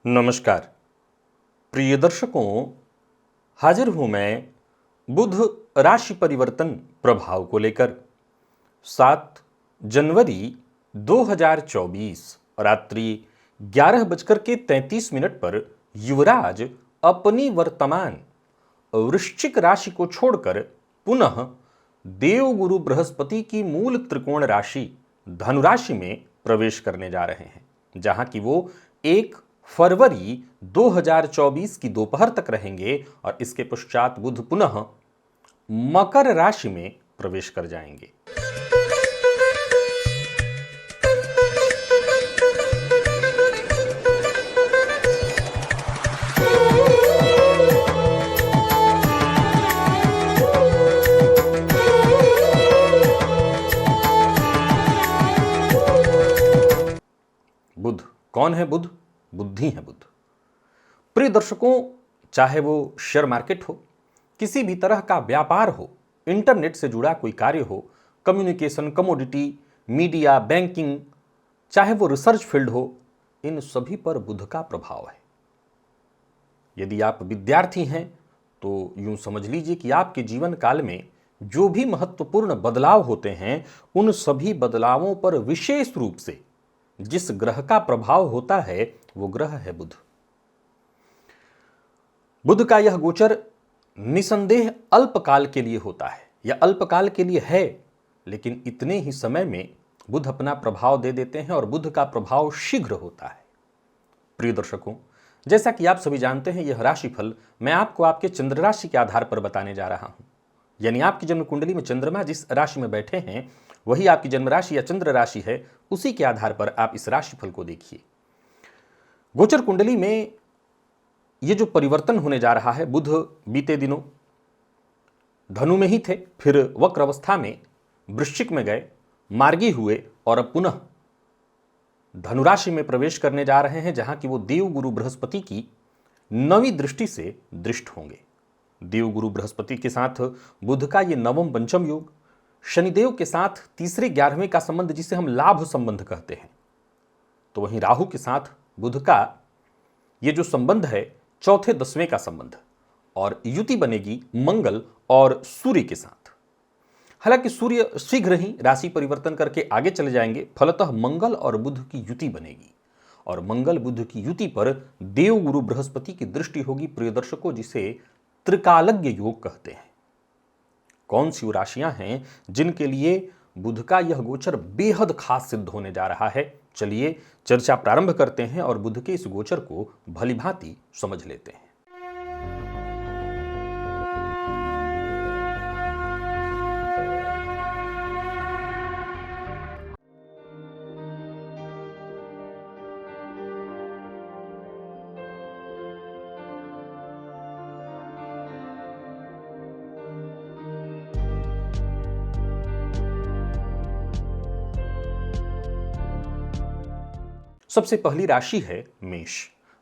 नमस्कार प्रिय दर्शकों, हाजिर हूं मैं बुध राशि परिवर्तन प्रभाव को लेकर। 7 जनवरी 2024 रात्रि 11:33 पर युवराज अपनी वर्तमान वृश्चिक राशि को छोड़कर पुनः देवगुरु बृहस्पति की मूल त्रिकोण राशि धनुराशि में प्रवेश करने जा रहे हैं, जहां की वो 1 फरवरी 2024 की दोपहर तक रहेंगे और इसके पश्चात बुध पुनः मकर राशि में प्रवेश कर जाएंगे। बुध कौन है? बुध बुद्धि है। बुध प्रिय दर्शकों, चाहे वो शेयर मार्केट हो, किसी भी तरह का व्यापार हो, इंटरनेट से जुड़ा कोई कार्य हो, कम्युनिकेशन, कमोडिटी, मीडिया, बैंकिंग, चाहे वो रिसर्च फील्ड हो, इन सभी पर बुध का प्रभाव है। यदि आप विद्यार्थी हैं तो यूं समझ लीजिए कि आपके जीवन काल में जो भी महत्वपूर्ण बदलाव होते हैं, उन सभी बदलावों पर विशेष रूप से जिस ग्रह का प्रभाव होता है वो ग्रह है बुध। बुध का यह गोचर निसंदेह अल्पकाल के लिए होता है या अल्पकाल के लिए है, लेकिन इतने ही समय में बुध अपना प्रभाव दे देते हैं और बुध का प्रभाव शीघ्र होता है। प्रिय दर्शकों, जैसा कि आप सभी जानते हैं, यह राशिफल मैं आपको आपके चंद्र राशि के आधार पर बताने जा रहा हूं। यानी आपकी जन्म कुंडली में चंद्रमा जिस राशि में बैठे हैं वही आपकी जन्म राशि या चंद्र राशि है, उसी के आधार पर आप इस राशिफल को देखिए। गोचर कुंडली में ये जो परिवर्तन होने जा रहा है, बुध बीते दिनों धनु में ही थे, फिर वक्र अवस्था में वृश्चिक में गए, मार्गी हुए और अब पुनः धनुराशि में प्रवेश करने जा रहे हैं, जहां कि वो देवगुरु बृहस्पति की 9वीं दृष्टि से दृष्ट होंगे। देवगुरु बृहस्पति के साथ बुध का ये नवम पंचम योग, शनिदेव के साथ तीसरे 11वें का संबंध, जिसे हम लाभ संबंध कहते हैं, तो वहीं राहु के साथ बुध का ये जो संबंध है चौथे 10वें का संबंध, और युति बनेगी मंगल और सूर्य के साथ। हालांकि सूर्य शीघ्र ही राशि परिवर्तन करके आगे चले जाएंगे, फलतः मंगल और बुध की युति बनेगी और मंगल बुध की युति पर देवगुरु बृहस्पति की दृष्टि होगी। प्रिय दर्शकों, जिसे त्रिकालज्ञ योग कहते हैं। कौन सी वो राशियां हैं जिनके लिए बुध का यह गोचर बेहद खास सिद्ध होने जा रहा है? चलिए चर्चा प्रारंभ करते हैं और बुध के इस गोचर को भलीभांति समझ लेते हैं। सबसे पहली राशि है मेष।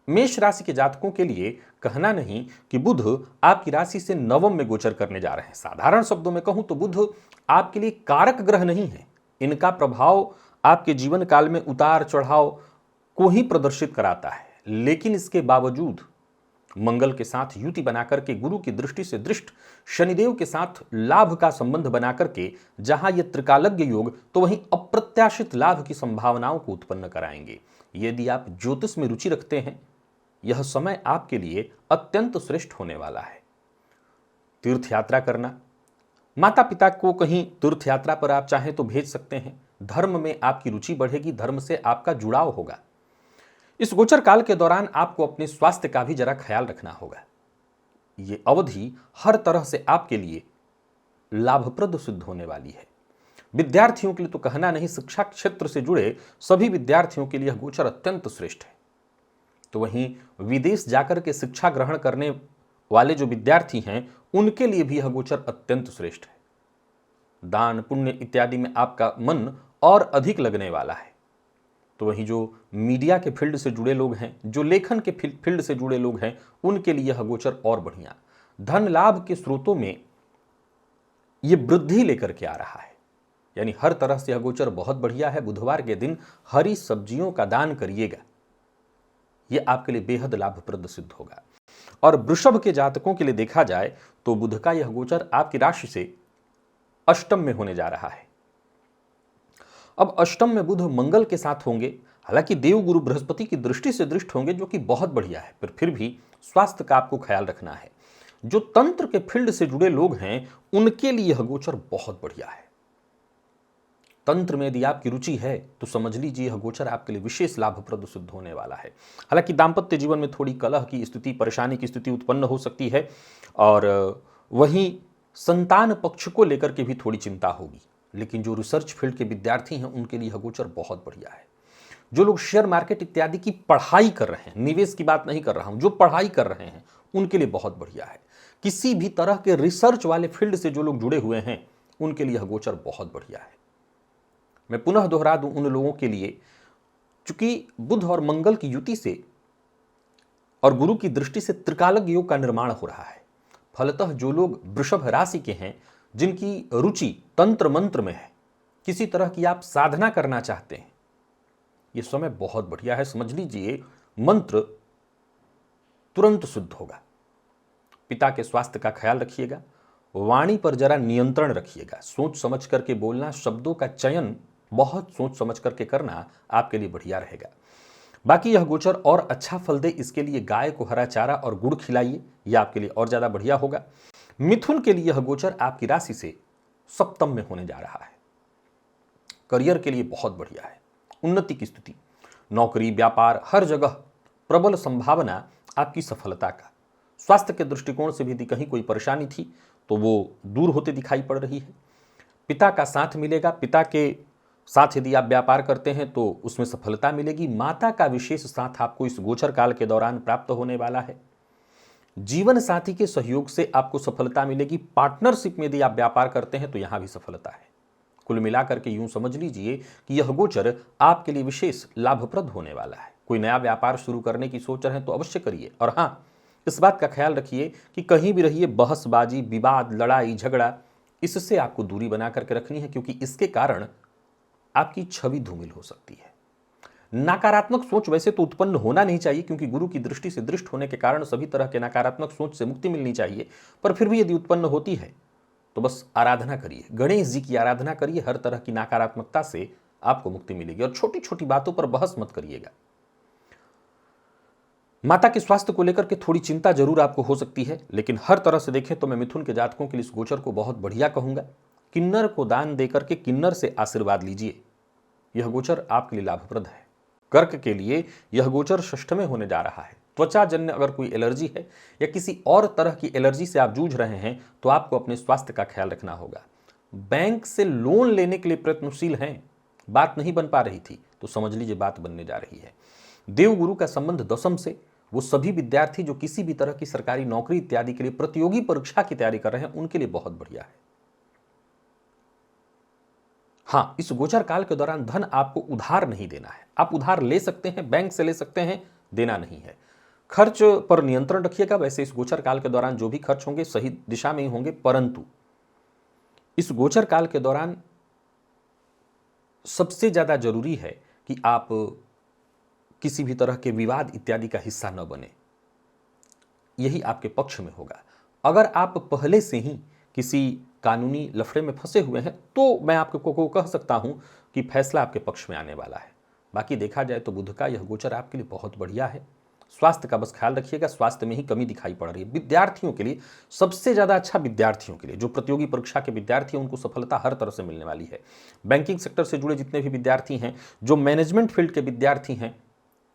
मेष राशि के जातकों के लिए कहना नहीं कि बुध आपकी राशि से नवम में गोचर करने जा रहे हैं। साधारण शब्दों में कहूं तो बुध आपके लिए कारक ग्रह नहीं है। इनका प्रभाव आपके जीवन काल में उतार चढ़ाव को ही प्रदर्शित कराता है, लेकिन इसके बावजूद मंगल के साथ युति बनाकर के, गुरु की दृष्टि से दृष्ट, शनिदेव के साथ लाभ का संबंध बनाकर के जहां यह त्रिकालज्ञ योग, तो वहीं अप्रत्याशित लाभ की संभावनाओं को उत्पन्न कराएंगे। यदि आप ज्योतिष में रुचि रखते हैं, यह समय आपके लिए अत्यंत श्रेष्ठ होने वाला है। तीर्थ यात्रा करना, माता पिता को कहीं तीर्थ यात्रा पर आप चाहें तो भेज सकते हैं। धर्म में आपकी रुचि बढ़ेगी, धर्म से आपका जुड़ाव होगा। इस गोचर काल के दौरान आपको अपने स्वास्थ्य का भी जरा ख्याल रखना होगा। ये अवधि हर तरह से आपके लिए लाभप्रद सिद्ध होने वाली है। विद्यार्थियों के लिए तो कहना नहीं, शिक्षा क्षेत्र से जुड़े सभी विद्यार्थियों के लिए यह गोचर अत्यंत श्रेष्ठ है। तो वहीं विदेश जाकर के शिक्षा ग्रहण करने वाले जो विद्यार्थी हैं, उनके लिए भी यह गोचर अत्यंत श्रेष्ठ है। दान पुण्य इत्यादि में आपका मन और अधिक लगने वाला है। तो वहीं जो मीडिया के फील्ड से जुड़े लोग हैं, जो लेखन के फील्ड से जुड़े लोग हैं, उनके लिए यह गोचर और बढ़िया। धन लाभ के स्रोतों में यह वृद्धि लेकर के आ रहा है। यानी हर तरह से यह गोचर बहुत बढ़िया है। बुधवार के दिन हरी सब्जियों का दान करिएगा। ये आपके लिए बेहद लाभप्रद सिद्ध होगा। और वृषभ के जातकों के लिए देखा जाए तो बुध का यह गोचर आपकी राशि से अष्टम में होने जा रहा है। अब अष्टम में बुध मंगल के साथ होंगे, हालांकि देव गुरु बृहस्पति की दृष्टि से दृष्ट होंगे, जो कि बहुत बढ़िया है, पर फिर भी स्वास्थ्य का आपको ख्याल रखना है। जो तंत्र के फील्ड से जुड़े लोग हैं उनके लिए यह गोचर बहुत बढ़िया है। तंत्र में यदि आपकी रुचि है तो समझ लीजिए यह गोचर आपके लिए विशेष लाभप्रद सिद्ध होने वाला है। हालांकि दाम्पत्य जीवन में थोड़ी कलह की स्थिति, परेशानी की स्थिति उत्पन्न हो सकती है, और वहीं संतान पक्ष को लेकर के भी थोड़ी चिंता होगी। लेकिन जो रिसर्च फील्ड के विद्यार्थी हैं उनके लिए यह गोचर बहुत बढ़िया है। जो लोग शेयर मार्केट इत्यादि की पढ़ाई कर रहे हैं, निवेश की बात नहीं कर रहा हूं, जो पढ़ाई कर रहे हैं उनके लिए बहुत बढ़िया है। किसी भी तरह के रिसर्च वाले फील्ड से जो लोग जुड़े हुए हैं उनके लिए यह गोचर बहुत बढ़िया है। मैं पुनः दोहरा दूं उन लोगों के लिए, चूंकि बुध और मंगल की युति से और गुरु की दृष्टि से त्रिकालक योग का निर्माण हो रहा है। फलतः जो लोग वृषभ राशि के हैं, जिनकी रुचि तंत्र मंत्र में है, किसी तरह की आप साधना करना चाहते हैं, यह समय बहुत बढ़िया है। समझ लीजिए मंत्र तुरंत सिद्ध होगा। पिता के स्वास्थ्य का ख्याल रखिएगा, वाणी पर जरा नियंत्रण रखिएगा, सोच समझ करके बोलना, शब्दों का चयन बहुत सोच समझ करके करना आपके लिए बढ़िया रहेगा। बाकी यह गोचर और अच्छा फल दे, इसके लिए गाय को हरा चारा और गुड़ खिलाइए, यह आपके लिए और ज्यादा बढ़िया होगा। मिथुन के लिए यह गोचर आपकी राशि से सप्तम में होने जा रहा है। करियर के लिए बहुत बढ़िया है, उन्नति की स्थिति, नौकरी, व्यापार, हर जगह प्रबल संभावना आपकी सफलता का। स्वास्थ्य के दृष्टिकोण से भी यदि कहीं कोई परेशानी थी तो वो दूर होते दिखाई पड़ रही है। पिता का साथ मिलेगा, पिता के साथ यदि आप व्यापार करते हैं तो उसमें सफलता मिलेगी। माता का विशेष साथ आपको इस गोचर काल के दौरान प्राप्त होने वाला है। जीवन साथी के सहयोग से आपको सफलता मिलेगी। पार्टनरशिप में यदि आप व्यापार करते हैं तो यहां भी सफलता है। कुल मिलाकर के यूं समझ लीजिए कि यह गोचर आपके लिए विशेष लाभप्रद होने वाला है। कोई नया व्यापार शुरू करने की सोच रहे हैं तो अवश्य करिए। और हां, इस बात का ख्याल रखिए कि कहीं भी रहिए बहसबाजी, विवाद, लड़ाई झगड़ा, इससे आपको दूरी बना करके रखनी है, क्योंकि इसके कारण आपकी छवि धूमिल हो सकती है। नकारात्मक सोच वैसे तो उत्पन्न होना नहीं चाहिए, क्योंकि गुरु की दृष्टि से दृष्ट होने के कारण सभी तरह के नकारात्मक सोच से मुक्ति मिलनी चाहिए। पर फिर भी यदि उत्पन्न होती है तो बस आराधना करिए, गणेश जी की आराधना करिए, हर तरह की नकारात्मकता से आपको मुक्ति मिलेगी। और छोटी छोटी बातों पर बहस मत करिएगा। माता के स्वास्थ्य को लेकर के थोड़ी चिंता जरूर आपको हो सकती है, लेकिन हर तरह से देखें तो मैं मिथुन के जातकों के लिए इस गोचर को बहुत बढ़िया कहूंगा। किन्नर को दान देकर के किन्नर से आशीर्वाद लीजिए, यह गोचर आपके लिए लाभप्रद है। कर्क के लिए यह गोचर षष्ठ में होने जा रहा है। त्वचा जन्य अगर कोई एलर्जी है या किसी और तरह की एलर्जी से आप जूझ रहे हैं तो आपको अपने स्वास्थ्य का ख्याल रखना होगा। बैंक से लोन लेने के लिए प्रयत्नशील हैं, बात नहीं बन पा रही थी तो समझ लीजिए बात बनने जा रही है। देव गुरु का संबंध दशम से, वो सभी विद्यार्थी जो किसी भी तरह की सरकारी नौकरी इत्यादि के लिए प्रतियोगी परीक्षा की तैयारी कर रहे हैं उनके लिए बहुत बढ़िया है। हां, इस गोचर काल के दौरान धन आपको उधार नहीं देना है। आप उधार ले सकते हैं, बैंक से ले सकते हैं, देना नहीं है। खर्च पर नियंत्रण रखिएगा। वैसे इस गोचर काल के दौरान जो भी खर्च होंगे सही दिशा में ही होंगे, परंतु इस गोचर काल के दौरान सबसे ज्यादा जरूरी है कि आप किसी भी तरह के विवाद इत्यादि का हिस्सा न बने, यही आपके पक्ष में होगा। अगर आप पहले से ही किसी कानूनी लफड़े में फंसे हुए हैं तो मैं आपको कह सकता हूं कि फैसला आपके पक्ष में आने वाला है। बाकी देखा जाए तो बुध का यह गोचर आपके लिए बहुत बढ़िया है। स्वास्थ्य का बस ख्याल रखिएगा, स्वास्थ्य में ही कमी दिखाई पड़ रही है। विद्यार्थियों के लिए सबसे ज्यादा अच्छा, विद्यार्थियों के लिए जो प्रतियोगी परीक्षा के विद्यार्थी हैं उनको सफलता हर तरह से मिलने वाली है। बैंकिंग सेक्टर से जुड़े जितने भी विद्यार्थी हैं, जो मैनेजमेंट फील्ड के विद्यार्थी हैं,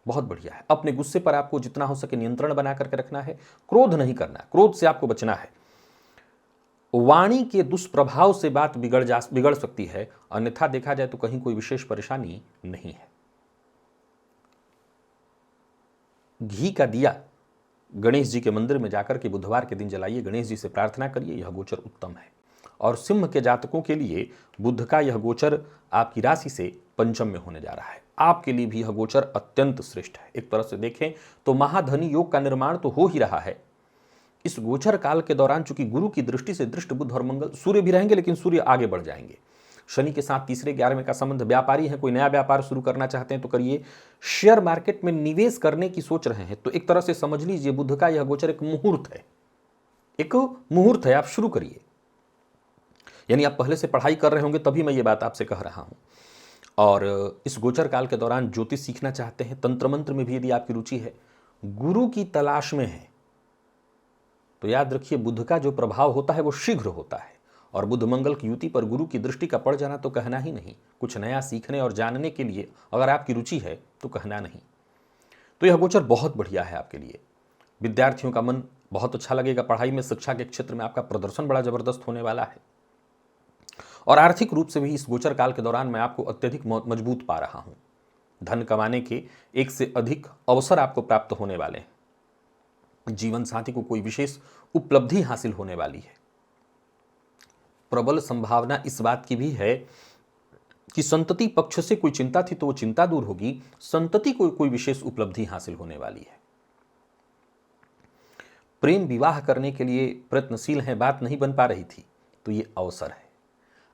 बहुत बढ़िया है। अपने गुस्से पर आपको जितना हो सके नियंत्रण बना करके रखना है, क्रोध नहीं करना, क्रोध से आपको बचना है। वाणी के दुष्प्रभाव से बात बिगड़ सकती है, अन्यथा देखा जाए तो कहीं कोई विशेष परेशानी नहीं है। घी का दिया गणेश जी के मंदिर में जाकर के बुधवार के दिन जलाइए, गणेश जी से प्रार्थना करिए, यह गोचर उत्तम है। और सिंह के जातकों के लिए बुध का यह गोचर आपकी राशि से पंचम में होने जा रहा है। आपके लिए भी यह गोचर अत्यंत श्रेष्ठ है। एक तरह से देखें तो महाधनी योग का निर्माण तो हो ही रहा है। इस गोचर काल के दौरान चूंकि गुरु की दृष्टि से दृष्ट बुध और मंगल, सूर्य भी रहेंगे लेकिन सूर्य आगे बढ़ जाएंगे, शनि के साथ तीसरे 11वें का संबंध, व्यापारी हैं, कोई नया व्यापार शुरू करना चाहते हैं तो करिए, शेयर मार्केट में निवेश करने की सोच रहे हैं तो एक तरह से समझ लीजिए बुध का यह गोचर एक मुहूर्त है, एक मुहूर्त है, आप शुरू करिए। यानी आप पहले से पढ़ाई कर रहे होंगे तभी मैं ये बात आपसे कह रहा हूं। और इस गोचर काल के दौरान ज्योतिष सीखना चाहते हैं, तंत्र मंत्र में भी यदि आपकी रुचि है, गुरु की तलाश में है, तो याद रखिए बुध का जो प्रभाव होता है वो शीघ्र होता है। और बुध मंगल की युति पर गुरु की दृष्टि का पड़ जाना तो कहना ही नहीं। कुछ नया सीखने और जानने के लिए अगर आपकी रुचि है तो कहना नहीं। तो यह गोचर बहुत बढ़िया है आपके लिए। विद्यार्थियों का मन बहुत अच्छा लगेगा पढ़ाई में, शिक्षा के क्षेत्र में आपका प्रदर्शन बड़ा जबरदस्त होने वाला है। और आर्थिक रूप से भी इस गोचर काल के दौरान मैं आपको अत्यधिक मजबूत पा रहा हूं। धन कमाने के एक से अधिक अवसर आपको प्राप्त होने वाले हैं। जीवन साथी को कोई विशेष उपलब्धि हासिल होने वाली है। प्रबल संभावना इस बात की भी है कि संतति पक्ष से कोई चिंता थी तो वो चिंता दूर होगी, संतति को कोई विशेष उपलब्धि हासिल होने वाली है। प्रेम विवाह करने के लिए प्रयत्नशील हैं, बात नहीं बन पा रही थी तो ये अवसर है।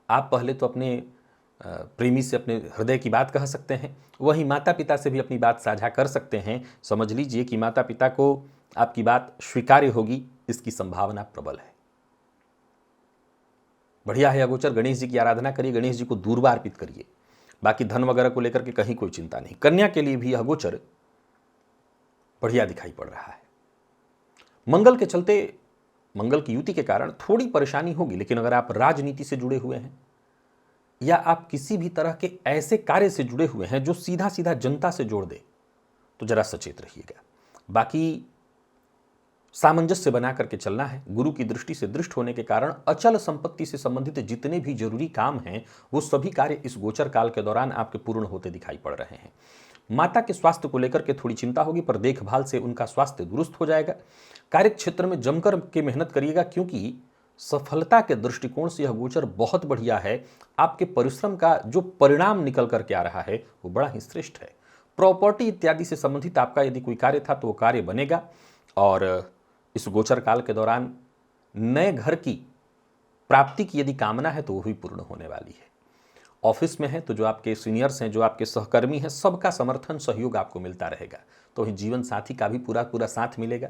आप पहले तो अपने प्रेमी से अपने हृदय की बात कह सकते हैं, वहीं माता पिता से भी अपनी बात साझा कर सकते हैं। समझ लीजिए कि माता पिता को आपकी बात स्वीकार्य होगी, इसकी संभावना प्रबल है। बढ़िया है अगोचर, गणेश जी की आराधना करिए, गणेश जी को दूर्वा अर्पित करिए। बाकी धन वगैरह को लेकर के कहीं कोई चिंता नहीं। कन्या के लिए भी यह गोचर बढ़िया दिखाई पड़ रहा है। मंगल के चलते, मंगल की युति के कारण थोड़ी परेशानी होगी, लेकिन अगर आप राजनीति से जुड़े हुए हैं या आप किसी भी तरह के ऐसे कार्य से जुड़े हुए हैं जो सीधा सीधा जनता से जोड़ दे तो जरा सचेत रहिएगा। बाकी सामंजस्य बना करके चलना है। गुरु की दृष्टि से दृष्ट होने के कारण अचल संपत्ति से संबंधित जितने भी जरूरी काम हैं वो सभी कार्य इस गोचर काल के दौरान आपके पूर्ण होते दिखाई पड़ रहे हैं। माता के स्वास्थ्य को लेकर के थोड़ी चिंता होगी, पर देखभाल से उनका स्वास्थ्य दुरुस्त हो जाएगा। कार्य क्षेत्र में जमकर के मेहनत करिएगा, क्योंकि सफलता के दृष्टिकोण से यह गोचर बहुत बढ़िया है। आपके परिश्रम का जो परिणाम निकल करके आ रहा है वो बड़ा ही श्रेष्ठ है। प्रॉपर्टी इत्यादि से संबंधित आपका यदि कोई कार्य था तो वो कार्य बनेगा। और इस गोचर काल के दौरान नए घर की प्राप्ति की यदि कामना है तो वो भी पूर्ण होने वाली है। ऑफिस में है तो जो आपके सीनियर्स हैं, जो आपके सहकर्मी हैं, सबका समर्थन सहयोग आपको मिलता रहेगा। तो वही जीवन साथी का भी पूरा पूरा साथ मिलेगा।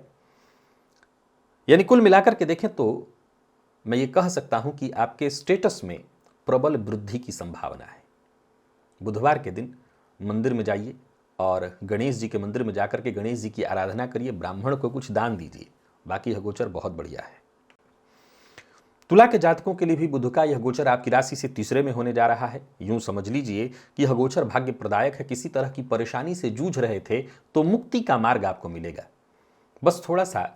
यानी कुल मिलाकर के देखें तो मैं ये कह सकता हूं कि आपके स्टेटस में प्रबल वृद्धि की संभावना है। बुधवार के दिन मंदिर में जाइए और गणेश जी के मंदिर में जाकर के गणेश जी की आराधना करिए, ब्राह्मण को कुछ दान दीजिए। बाकी यह गोचर बहुत बढ़िया है। तुला के जातकों के लिए भी बुध का यह गोचर आपकी राशि से तीसरे में होने जा रहा है। यूं समझ लीजिए कि यह गोचर भाग्य प्रदायक है। किसी तरह की परेशानी से जूझ रहे थे तो मुक्ति का मार्ग आपको मिलेगा। बस थोड़ा सा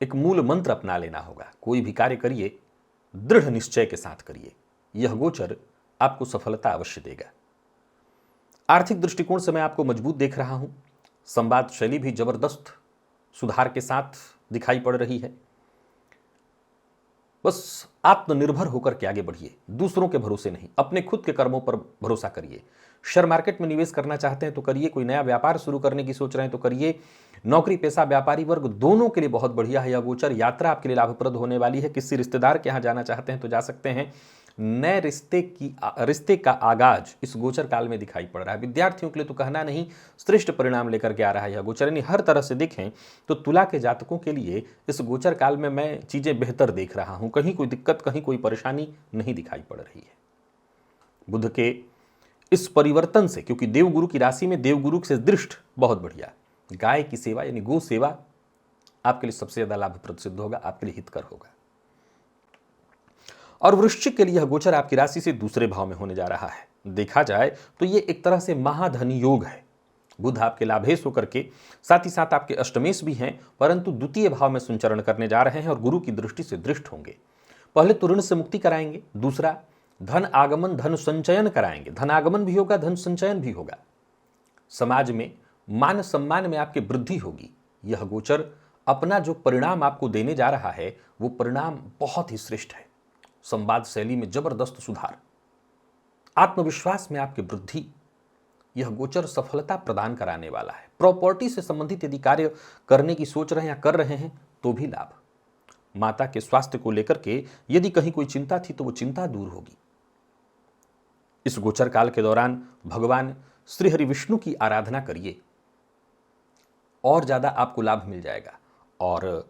एक मूल मंत्र अपना लेना होगा। कोई भी कार्य करिए दृढ़ निश्चय के साथ करिए, यह गोचर आपको सफलता अवश्य देगा। आर्थिक दृष्टिकोण से मैं आपको मजबूत देख रहा हूं। संवाद शैली भी जबरदस्त सुधार के साथ दिखाई पड़ रही है। बस आत्मनिर्भर होकर के आगे बढ़िए, दूसरों के भरोसे नहीं, अपने खुद के कर्मों पर भरोसा करिए। शेयर मार्केट में निवेश करना चाहते हैं तो करिए, कोई नया व्यापार शुरू करने की सोच रहे हैं तो करिए। नौकरी पेशा व्यापारी वर्ग दोनों के लिए बहुत बढ़िया है यह गोचर। यात्रा आपके लिए लाभप्रद होने वाली है। किसी रिश्तेदार के यहाँ जाना चाहते हैं तो जा सकते हैं। नए रिश्ते का आगाज इस गोचर काल में दिखाई पड़ रहा है। विद्यार्थियों के लिए तो कहना नहीं, श्रेष्ठ परिणाम लेकर के आ रहा है यह गोचर। यानी हर तरह से देखें तो तुला के जातकों के लिए इस गोचर काल में मैं चीजें बेहतर देख रहा हूं। कहीं कोई दिक्कत, कहीं कोई परेशानी नहीं दिखाई पड़ रही है। बुध के इस परिवर्तन से, क्योंकि देवगुरु की राशि में देवगुरु से दृष्ट बहुत बढ़िया, गाय की सेवा यानी गो सेवा आपके लिए सबसे ज्यादा लाभप्रद सिद्ध होगा, आपके लिए हितकर होगा। और वृश्चिक के लिए यह गोचर आपकी राशि से दूसरे भाव में होने जा रहा है। देखा जाए तो ये एक तरह से महाधन योग है। बुध आपके लाभेश होकर के साथ ही साथ आपके अष्टमेश भी हैं, परंतु द्वितीय भाव में संचरण करने जा रहे हैं और गुरु की दृष्टि से दृष्ट होंगे। पहले तो ऋण से मुक्ति कराएंगे, दूसरा धन आगमन, धन संचयन कराएंगे। धन आगमन भी होगा, धन संचयन भी होगा। समाज में मान सम्मान में आपकी वृद्धि होगी। यह गोचर अपना जो परिणाम आपको देने जा रहा है वो परिणाम बहुत ही श्रेष्ठ है। संवाद शैली में जबरदस्त सुधार, आत्मविश्वास में आपकी वृद्धि, यह गोचर सफलता प्रदान कराने वाला है। प्रॉपर्टी से संबंधित यदि कार्य करने की सोच रहे हैं या कर रहे हैं तो भी लाभ। माता के स्वास्थ्य को लेकर के यदि कहीं कोई चिंता थी तो वो चिंता दूर होगी। इस गोचर काल के दौरान भगवान श्री हरि विष्णु की आराधना करिए, और ज़्यादा आपको लाभ मिल जाएगा। और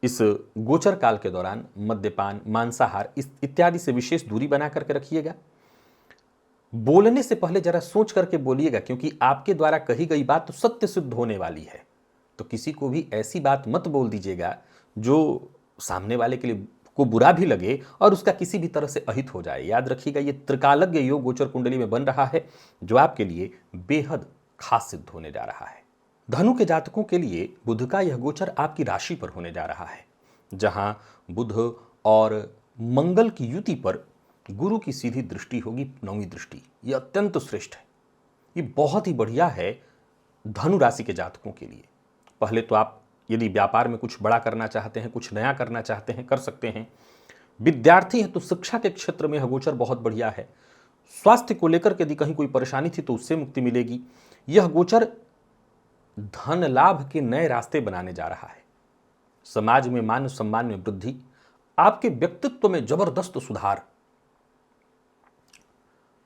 इस गोचर काल के दौरान मद्यपान, मांसाहार इत्यादि से विशेष दूरी बना करके रखिएगा। बोलने से पहले जरा सोच करके बोलिएगा, क्योंकि आपके द्वारा कही गई बात तो सत्य सिद्ध होने वाली है। तो किसी को भी ऐसी बात मत बोल दीजिएगा जो सामने वाले के लिए को बुरा भी लगे और उसका किसी भी तरह से अहित हो जाए। याद रखिएगा, ये त्रिकालज्ञ योग गोचर कुंडली में बन रहा है, जो आपके लिए बेहद खास सिद्ध होने जा रहा है। धनु के जातकों के लिए बुध का यह गोचर आपकी राशि पर होने जा रहा है, जहां बुध और मंगल की युति पर गुरु की सीधी दृष्टि होगी, 9वीं दृष्टि। यह अत्यंत श्रेष्ठ है, ये बहुत ही बढ़िया है धनु राशि के जातकों के लिए। पहले तो आप यदि व्यापार में कुछ बड़ा करना चाहते हैं, कुछ नया करना चाहते हैं, कर सकते हैं। विद्यार्थी हैं तो शिक्षा के क्षेत्र में यह गोचर बहुत बढ़िया है। स्वास्थ्य को लेकर के यदि कहीं कोई परेशानी थी तो उससे मुक्ति मिलेगी। यह गोचर धन लाभ के नए रास्ते बनाने जा रहा है। समाज में मान सम्मान में वृद्धि, आपके व्यक्तित्व में जबरदस्त सुधार।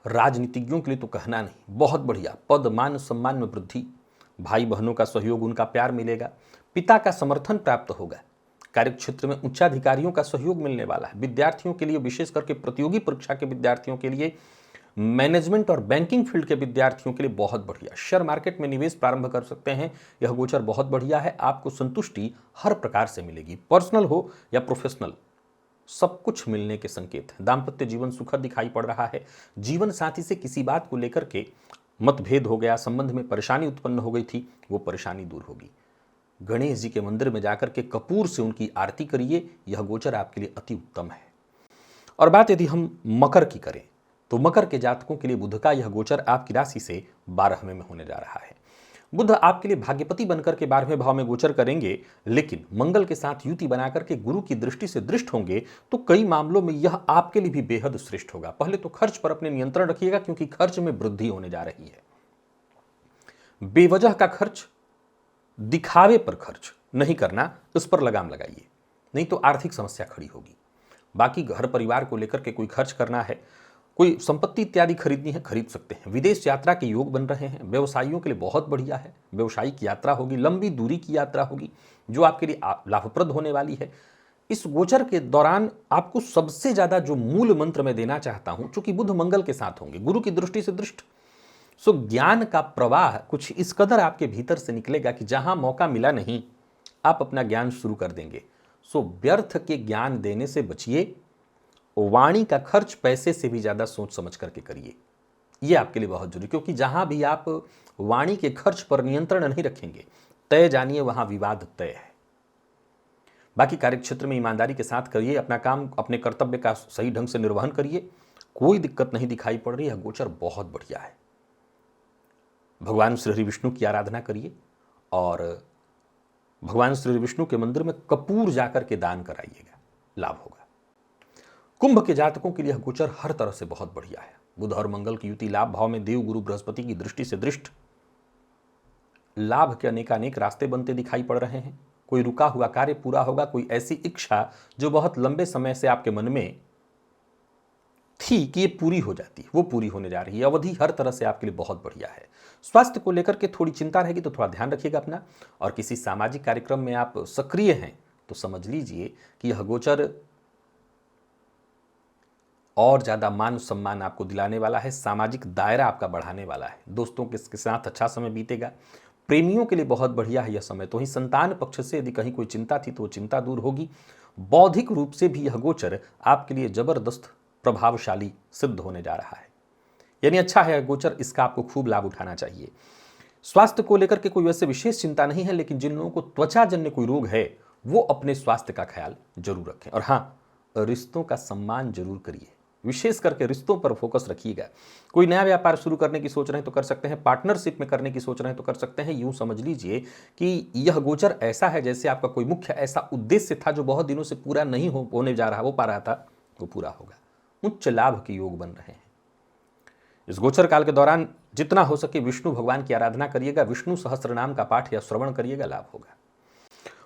राजनीतिज्ञों के लिए तो कहना नहीं, बहुत बढ़िया पद मान सम्मान में वृद्धि। भाई बहनों का सहयोग, उनका प्यार मिलेगा। पिता का समर्थन प्राप्त होगा। कार्यक्षेत्र में उच्चाधिकारियों का सहयोग मिलने वाला है। विद्यार्थियों के लिए, विशेष करके प्रतियोगी परीक्षा के विद्यार्थियों के लिए, मैनेजमेंट और बैंकिंग फील्ड के विद्यार्थियों के लिए बहुत बढ़िया। शेयर मार्केट में निवेश प्रारंभ कर सकते हैं। यह गोचर बहुत बढ़िया है। आपको संतुष्टि हर प्रकार से मिलेगी, पर्सनल हो या प्रोफेशनल, सब कुछ मिलने के संकेत हैं। दाम्पत्य जीवन सुखद दिखाई पड़ रहा है। जीवन साथी से किसी बात को लेकर के मतभेद हो गया, संबंध में परेशानी उत्पन्न हो गई थी, वो परेशानी दूर होगी। गणेश जी के मंदिर में जाकर के कपूर से उनकी आरती करिए, यह गोचर आपके लिए अति उत्तम है। और बात यदि हम मकर की करें तो मकर के जातकों के लिए बुध का यह गोचर आपकी राशि से 12वें में होने जा रहा है। बुध आपके लिए भाग्यपति बनकर के 12वें भाव में गोचर करेंगे, लेकिन मंगल के साथ युति बनाकर के गुरु की दृष्टि से दृष्ट होंगे, तो कई मामलों में यह आपके लिए भी बेहद श्रेष्ठ होगा। पहले तो खर्च पर अपने नियंत्रण रखिएगा, क्योंकि खर्च में वृद्धि होने जा रही है। बेवजह का खर्च, दिखावे पर खर्च नहीं करना, इस पर लगाम लगाइए, नहीं तो आर्थिक समस्या खड़ी होगी। बाकी घर परिवार को लेकर के कोई खर्च करना है, कोई संपत्ति इत्यादि खरीदनी है, खरीद सकते हैं। विदेश यात्रा के योग बन रहे हैं, व्यवसायियों के लिए बहुत बढ़िया है। व्यवसायिक यात्रा होगी, लंबी दूरी की यात्रा होगी, जो आपके लिए लाभप्रद होने वाली है। इस गोचर के दौरान आपको सबसे ज्यादा जो मूल मंत्र मैं देना चाहता हूं, चूंकि बुध मंगल के साथ होंगे, गुरु की दृष्टि से दृष्ट, सो ज्ञान का प्रवाह कुछ इस कदर आपके भीतर से निकलेगा कि जहां मौका मिला नहीं, आप अपना ज्ञान शुरू कर देंगे। सो व्यर्थ के ज्ञान देने से बचिए। वाणी का खर्च पैसे से भी ज्यादा सोच समझ करके करिए, यह आपके लिए बहुत जरूरी, क्योंकि जहां भी आप वाणी के खर्च पर नियंत्रण नहीं रखेंगे, तय जानिए वहां विवाद तय है। बाकी कार्यक्षेत्र में ईमानदारी के साथ करिए, अपना काम, अपने कर्तव्य का सही ढंग से निर्वहन करिए, कोई दिक्कत नहीं दिखाई पड़ रही है। गोचर बहुत बढ़िया है। भगवान श्री हरि विष्णु की आराधना करिए और भगवान श्री हरि विष्णु के मंदिर में कपूर जाकर के दान कराइएगा, लाभ होगा। कुंभ के जातकों के लिए यह गोचर हर तरह से बहुत बढ़िया है। बुध और मंगल की युति लाभ भाव में, देव गुरु बृहस्पति की दृष्टि से दृष्ट, लाभ के अनेकानेक रास्ते बनते दिखाई पड़ रहे हैं। कोई रुका हुआ कार्य पूरा होगा। कोई ऐसी इच्छा जो बहुत लंबे समय से आपके मन में थी कि ये पूरी हो जाती, वो पूरी होने जा रही है। अवधि हर तरह से आपके लिए बहुत बढ़िया है। स्वास्थ्य को लेकर के थोड़ी चिंता रहेगी, तो थोड़ा ध्यान रखिएगा अपना। और किसी सामाजिक कार्यक्रम में आप सक्रिय हैं तो समझ लीजिए कि यह गोचर और ज्यादा मान सम्मान आपको दिलाने वाला है। सामाजिक दायरा आपका बढ़ाने वाला है। दोस्तों के साथ अच्छा समय बीतेगा। प्रेमियों के लिए बहुत बढ़िया है यह समय। तो ही संतान पक्ष से यदि कहीं कोई चिंता थी तो वो चिंता दूर होगी। बौद्धिक रूप से भी यह गोचर आपके लिए जबरदस्त प्रभावशाली सिद्ध होने जा रहा है, यानी अच्छा है गोचर, इसका आपको खूब लाभ उठाना चाहिए। स्वास्थ्य को लेकर के कोई वैसे विशेष चिंता नहीं है, लेकिन जिन लोगों को त्वचाजन्य कोई रोग है वो अपने स्वास्थ्य का ख्याल जरूर रखें। और हाँ, रिश्तों का सम्मान जरूर करिए, विशेष करके रिश्तों पर फोकस रखिएगा। कोई नया व्यापार शुरू करने की सोच रहे हैं तो कर सकते हैं, पार्टनरशिप में करने की सोच रहे हैं तो कर सकते हैं। यूं समझ लीजिए कि यह गोचर ऐसा है जैसे आपका कोई मुख्य ऐसा उद्देश्य था जो बहुत दिनों से पूरा नहीं होने जा रहा, वो पा रहा था, वो पूरा होगा। उच्च लाभ के योग बन रहे हैं। इस गोचर काल के दौरान जितना हो सके विष्णु भगवान की आराधना करिएगा, विष्णु सहस्त्र नाम का पाठ या श्रवण करिएगा, लाभ होगा।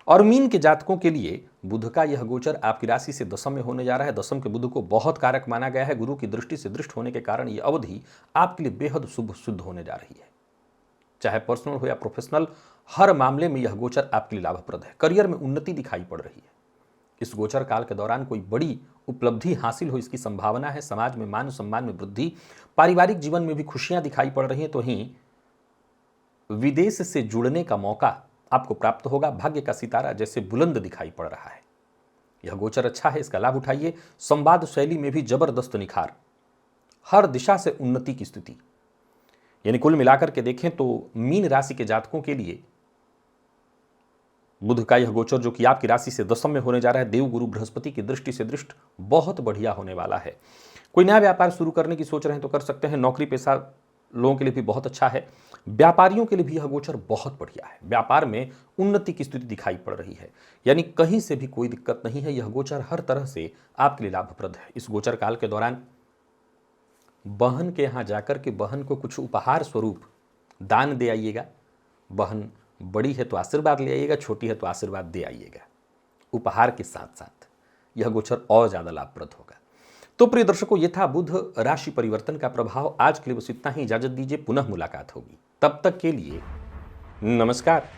और मीन के जातकों के लिए बुध का यह गोचर आपकी राशि से दशम में होने जा रहा है। दशम के बुध को बहुत कारक माना गया है। गुरु की दृष्टि से दृष्ट होने के कारण यह अवधि आपके लिए बेहद शुभ सिद्ध होने जा रही है। चाहे पर्सनल हो या प्रोफेशनल, हर मामले में यह गोचर आपके लिए लाभप्रद है। करियर में उन्नति दिखाई पड़ रही है। इस गोचर काल के दौरान कोई बड़ी उपलब्धि हासिल हो इसकी संभावना है। समाज में मान सम्मान में वृद्धि, पारिवारिक जीवन में भी खुशियां दिखाई पड़ रही हैं। तो ही विदेश से जुड़ने का मौका आपको प्राप्त होगा। भाग्य का सितारा जैसे बुलंद दिखाई पड़ रहा है। यह गोचर अच्छा है, इसका लाभ उठाइए। संवाद शैली में भी जबरदस्त निखार, हर दिशा से उन्नति की स्थिति। यानी कुल मिलाकर के देखें तो मीन राशि के जातकों के लिए बुध का यह गोचर जो कि आपकी राशि से दशम में होने जा रहा है, देव गुरु बृहस्पति की दृष्टि से दृष्ट बहुत बढ़िया होने वाला है। कोई नया व्यापार शुरू करने की सोच रहे हैं तो कर सकते हैं। नौकरी पेशा लोगों के लिए भी बहुत अच्छा है। व्यापारियों के लिए भी यह गोचर बहुत बढ़िया है। व्यापार में उन्नति की स्थिति दिखाई पड़ रही है। यानी कहीं से भी कोई दिक्कत नहीं है। यह गोचर हर तरह से आपके लिए लाभप्रद है। इस गोचर काल के दौरान बहन के यहाँ जाकर के बहन को कुछ उपहार स्वरूप दान दे आइएगा। बहन बड़ी है तो आशीर्वाद ले आइएगा, छोटी है तो आशीर्वाद दे आइएगा। उपहार के साथ साथ यह गोचर और ज़्यादा लाभप्रद होगा। तो प्रिय दर्शकों, ये था बुध राशि परिवर्तन का प्रभाव। आज के लिए बस इतना ही। इजाजत दीजिए, पुनः मुलाकात होगी। तब तक के लिए नमस्कार।